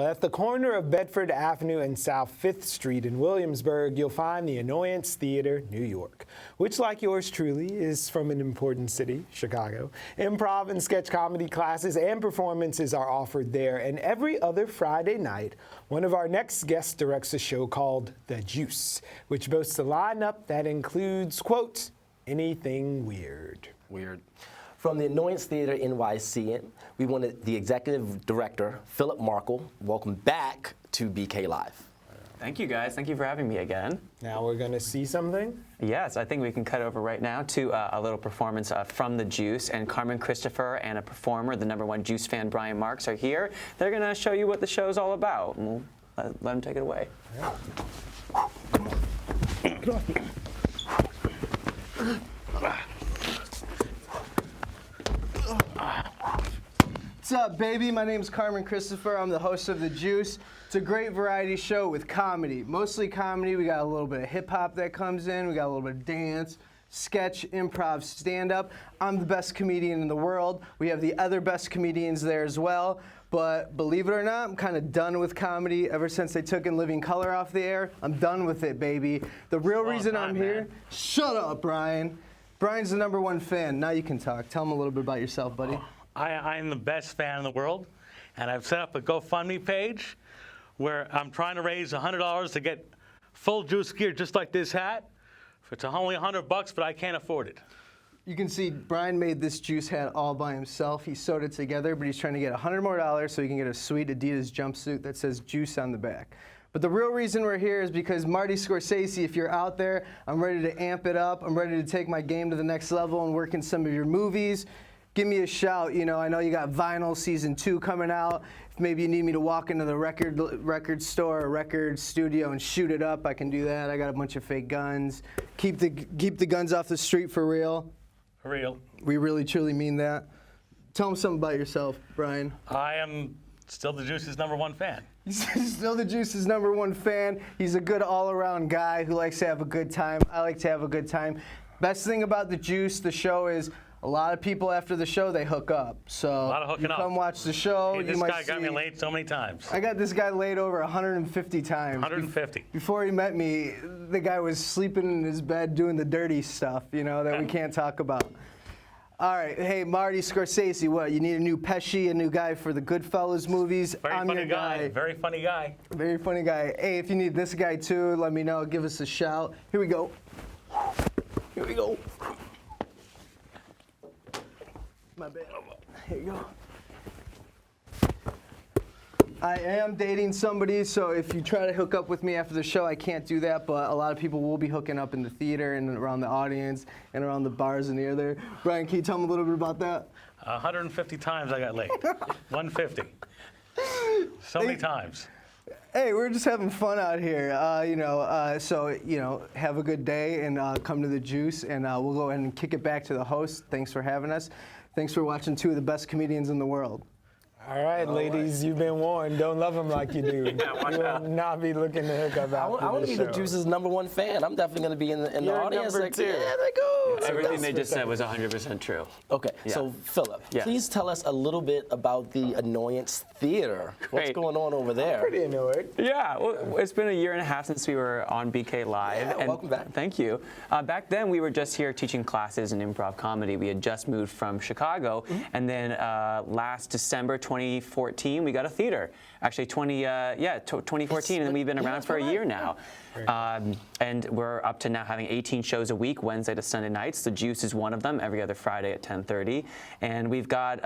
Well, at the corner of Bedford Avenue and South 5th Street in Williamsburg, you'll find the Annoyance Theater New York, which, like yours truly, is from an important city, Chicago. Improv and sketch comedy classes and performances are offered there, and every other Friday night, one of our next guests directs a show called The Juice, which boasts a lineup that includes, quote, anything weird. Weird. From the Annoyance Theater NYC, we wanted the executive director, Philip Markle. Welcome back to BK Live. Thank you, guys. Thank you for having me again. Now we're going to see something? Yes, I think we can cut over right now to a little performance from The Juice. And Carmen Christopher and a performer, the #1 Juice fan, Brian Marks, are here. They're going to show you what the show's all about. And we'll let them take it away. Yeah. What's up, baby? My name's Carmen Christopher. I'm the host of The Juice. It's a great variety show with comedy. Mostly comedy. We got a little bit of hip-hop that comes in. We got a little bit of dance, sketch, improv, stand-up. I'm the best comedian in the world. We have the other best comedians there as well. But believe it or not, I'm kind of done with comedy. Ever since they took In Living Color off the air, I'm done with it, baby. The real reason I'm here... Shut up, Brian. Brian's the #1 fan. Now you can talk. Tell him a little bit about yourself, buddy. I'm the best fan in the world, and I've set up a GoFundMe page where I'm trying to raise $100 to get full Juice gear just like this hat. It's only $100, but I can't afford it. You can see Brian made this Juice hat all by himself. He sewed it together, but he's trying to get $100 more so he can get a sweet Adidas jumpsuit that says Juice on the back. But the real reason we're here is because Marty Scorsese, if you're out there, I'm ready to amp it up. I'm ready to take my game to the next level and work in some of your movies. Give me a shout. You know, I know you got Vinyl Season 2 coming out. If maybe you need me to walk into the record store or record studio and shoot it up, I can do that. I got a bunch of fake guns. Keep the guns off the street for real. For real. We really, truly mean that. Tell them something about yourself, Brian. I am still the Juice's #1 fan. He's still the Juice's #1 fan. He's a good all-around guy who likes to have a good time. I like to have a good time. Best thing about The Juice, the show, is a lot of people after the show, they hook up. So a lot of hooking you up. Come watch the show. Hey, this you might guy got me late so many times. I got this guy laid over 150 times. 150. Before he met me, the guy was sleeping in his bed doing the dirty stuff, you know, that we can't talk about. All right, hey, Marty Scorsese, what, you need a new Pesci, a new guy for the Goodfellas movies? Very funny guy. Very funny guy. Very funny guy. Hey, if you need this guy too, let me know. Give us a shout. Here we go. Here we go. My bad. Here you go. I am dating somebody, so if you try to hook up with me after the show, I can't do that, but a lot of people will be hooking up in the theater and around the audience and around the bars in the air there. Brian, can you tell me a little bit about that? 150 times I got late. 150. So many times. Hey, we're just having fun out here, so have a good day and come to The Juice, and we'll go ahead and kick it back to the host. Thanks for having us. Thanks for watching 2 of the best comedians in the world. All right, ladies, you've been warned. Don't love them like you do. You will not be looking to hook up after I want to be The Juice's #1 fan. I'm definitely going to be in the audience. Number 2. Yeah, there goes. Everything they just said was 100% true. Okay, Yeah. so Philip, Yeah. please tell us a little bit about the Annoyance Theater. What's Great. going on over there? Pretty annoyed. Yeah, well, it's been a year and a half since we were on BK Live. Yeah, and welcome back. Thank you. Back then, we were just here teaching classes in improv comedy. We had just moved from Chicago, and then last December 2014, we got a theater. Actually, 2014, and we've been around for a year now. And we're up to now having 18 shows a week, Wednesday to Sunday nights. The Juice is one of them, every other Friday at 10:30. And we've got,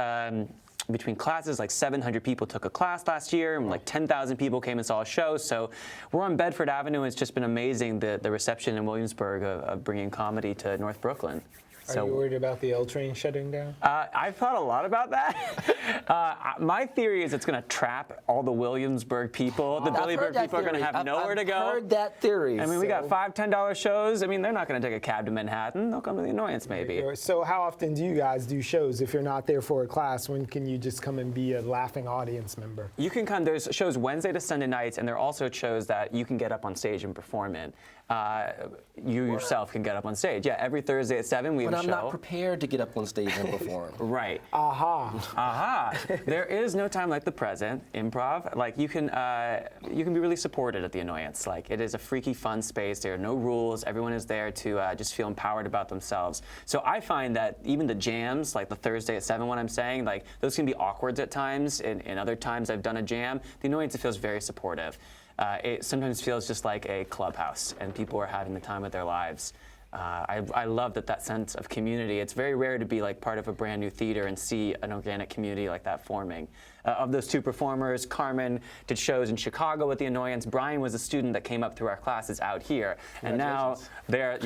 between classes, like 700 people took a class last year, and like 10,000 people came and saw a show. So we're on Bedford Avenue, and it's just been amazing, the reception in Williamsburg of bringing comedy to North Brooklyn. Are you worried about the L train shutting down? I've thought a lot about that. My theory is it's going to trap all the Williamsburg people. The Billyburg people are going to have nowhere to go. I've heard that theory. I mean, we got $5, $10 shows. I mean, they're not going to take a cab to Manhattan. They'll come to the Annoyance, maybe. So how often do you guys do shows? If you're not there for a class, when can you just come and be a laughing audience member? You can come. There's shows Wednesday to Sunday nights, and there are also shows that you can get up on stage and perform in. you yourself can get up on stage. Yeah, every Thursday at 7 we have But a I'm show. not prepared to get up on stage and perform. Right. Aha. There is no time like the present. Improv, like you can be really supported at the Annoyance. Like it is a freaky fun space. There are no rules. Everyone is there to just feel empowered about themselves. So I find that even the jams, like the Thursday at 7 one I'm saying, like those can be awkward at times. And other times I've done a jam, the Annoyance, it feels very supportive. It sometimes feels just like a clubhouse, and people are having the time of their lives. I love that sense of community. It's very rare to be like part of a brand new theater and see an organic community like that forming. Of those two performers, Carmen did shows in Chicago with the Annoyance. Brian was a student that came up through our classes out here, and now they're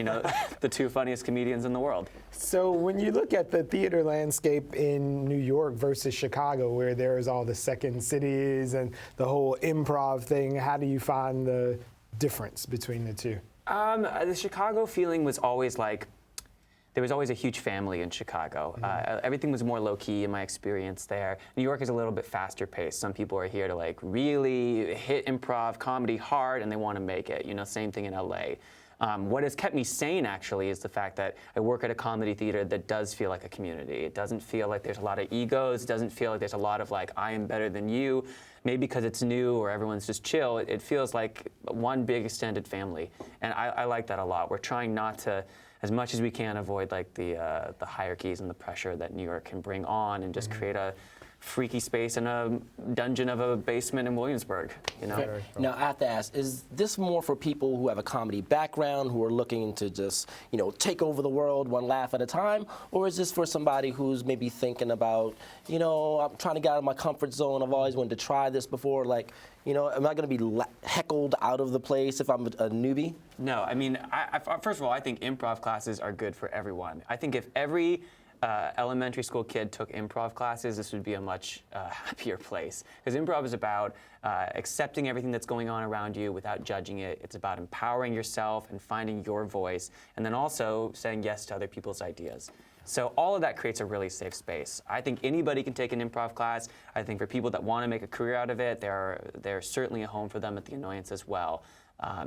the two funniest comedians in the world. So when you look at the theater landscape in New York versus Chicago, where there is all the second cities and the whole improv thing, how do you find the difference between the two? The Chicago feeling was always like, there was always a huge family in Chicago. Everything was more low-key in my experience there. New York is a little bit faster paced. Some people are here to like really hit improv comedy hard and they want to make it. Same thing in LA. What has kept me sane actually is the fact that I work at a comedy theater that does feel like a community. It doesn't feel like there's a lot of egos. It doesn't feel like there's a lot of like, I am better than you. Maybe because it's new or everyone's just chill, it feels like one big extended family. And I like that a lot. We're trying not to, as much as we can, avoid like the hierarchies and the pressure that New York can bring on and just create a freaky space in a dungeon of a basement in Williamsburg, Now, I have to ask, is this more for people who have a comedy background, who are looking to just, take over the world one laugh at a time? Or is this for somebody who's maybe thinking about, I'm trying to get out of my comfort zone, I've always wanted to try this before, like, am I going to be heckled out of the place if I'm a newbie? No, I mean, first of all, I think improv classes are good for everyone. I think if every elementary school kid took improv classes, this would be a much happier place. Because improv is about accepting everything that's going on around you without judging it. It's about empowering yourself and finding your voice, and then also saying yes to other people's ideas. So all of that creates a really safe space. I think anybody can take an improv class. I think for people that want to make a career out of it, there's certainly a home for them at the Annoyance as well.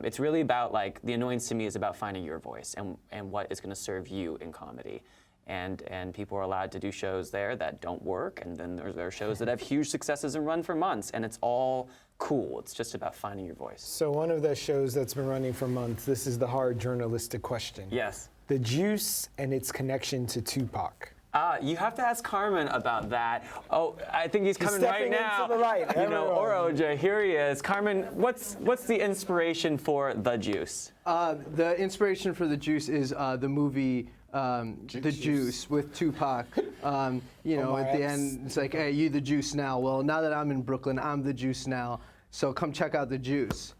It's really about, like, the Annoyance to me is about finding your voice and what is going to serve you in comedy. And people are allowed to do shows there that don't work, and then there are shows that have huge successes and run for months, and it's all cool. It's just about finding your voice. So one of the shows that's been running for months, this is the hard journalistic question. Yes. The Juice and its connection to Tupac. You have to ask Carmen about that. Oh, I think he's coming right stepping now. into the light, Or everyone. OJ, here he is. Carmen, what's the inspiration for The Juice? The inspiration for The Juice is the movie The Juice with Tupac. At the end, it's like, hey, you the Juice now. Well, now that I'm in Brooklyn, I'm the Juice now. So come check out The Juice.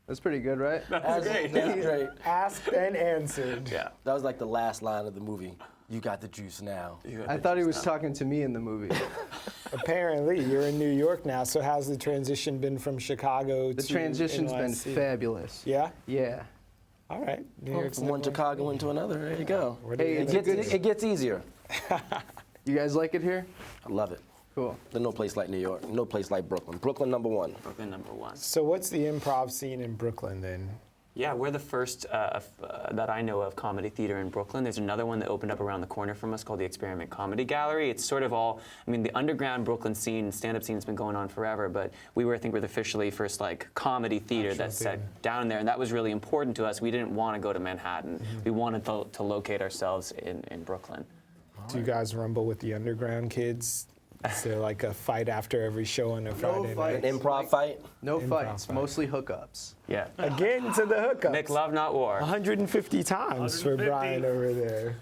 That's pretty good, right? That's great. That's great. Asked and answered. Yeah. That was like the last line of the movie. You got the juice now. I thought he was talking to me in the movie. Apparently, you're in New York now, so how's the transition been from Chicago to The transition's been NYC? fabulous. Yeah? Yeah. All right. New Well, York's from one definitely- Chicago into another, there you go. Hey, It gets easier. You guys like it here? I love it. Cool. There's no place like New York. No place like Brooklyn. Brooklyn #1. Brooklyn #1. So what's the improv scene in Brooklyn then? Yeah, we're the first that I know of comedy theater in Brooklyn. There's another one that opened up around the corner from us called the Experiment Comedy Gallery. It's sort of all, the underground Brooklyn scene, stand-up scene has been going on forever, but I think we're the officially first comedy theater that's set down there, and that was really important to us. We didn't want to go to Manhattan. We wanted to locate ourselves in Brooklyn. Do you guys rumble with the underground kids? Is there like a fight after every show on a Friday fight. night? An improv fight. No Improv fights, fight. mostly hookups. Yeah. Again to the hookups. Make love, not war. 150 times for 150. Brian over there.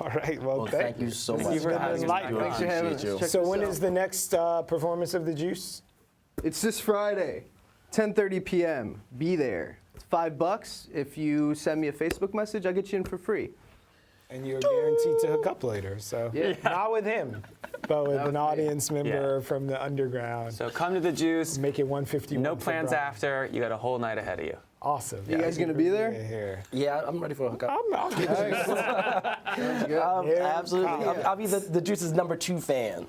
All right, well, Thank you so much. you for having us back on. Thanks for having us. Appreciate you. Check So this when out. is the next performance of The Juice? It's this Friday, 10:30 p.m. Be there. It's $5. If you send me a Facebook message, I'll get you in for free. And you're guaranteed to hook up later, so Yeah. not with him, but with Not an with me. audience member Yeah. from the underground. So come to the Juice. Make it 151. No for plans Brian. after. You got a whole night ahead of you. Awesome. You guys gonna be there? Here. Yeah, I'm ready for a hookup. I'll get you. Sounds good. Absolutely. Yeah. I'll be the Juice's #2 fan.